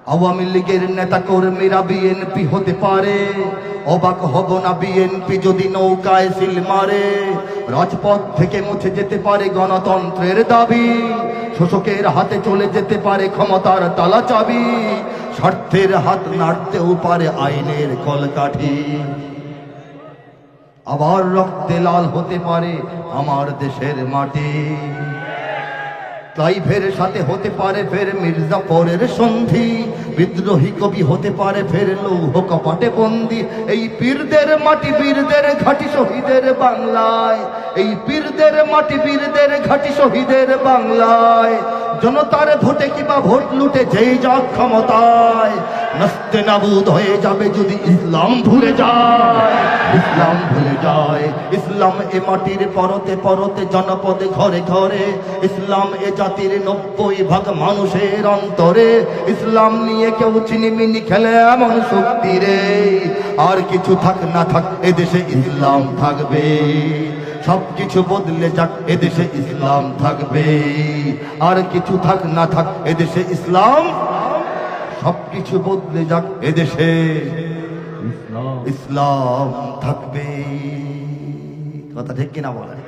আওয়ামী লীগের নেতা কর্মীরা বিএনপি হতে পারে, অবাক হব না বিএনপি যদি নৌকায় সিল মারে। রাজপথ থেকে মুছে যেতে পারে গণতন্ত্রের দাবি, শোষকের হাতে চলে যেতে পারে ক্ষমতার তালা চাবি, স্বার্থের হাত নাড়তেও পারে আইনের কলকাঠি। আবার রক্তে লাল হতে পারে আমার দেশের মাটি, ক্লাইভের সাথে হতে পারে ফের মির্জাফরের সন্ধি, বিদ্রোহী কবি হতে পারে ফের লৌহ কপাটে বন্দি। এই পীরদের মাটি বীরদের ঘাটি শহীদের বাংলায়, এই পীরদের মাটি বীরদের ঘাটি শহীদের বাংলায়, জনতার ভোটে কিবা ভোট লুটে যেই যাক ক্ষমতায়, নাস্তে নাবুদ হয়ে যাবে যদি ইসলাম ভুলে যায়, ইসলাম ভুলে যায়। ইসলাম এ মাটির পরতে পরতে জনপদে ঘরে ঘরে, ইসলাম এ জাতির 90% মানুষের অন্তরে। ইসলাম নিয়ে কেউ চিনিমিনি খেলে এমন শক্তি রে, আর কিছু থাক না থাক এদেশে ইসলাম থাকবে। সবকিছু বদলে যাক এদেশে ইসলাম থাকবে, আর কিছু থাক না থাক এদেশে ইসলাম। সবকিছু বদলে যাক এদেশে ইসলাম থাকবে। কথা ঠিক কিনা বলেন?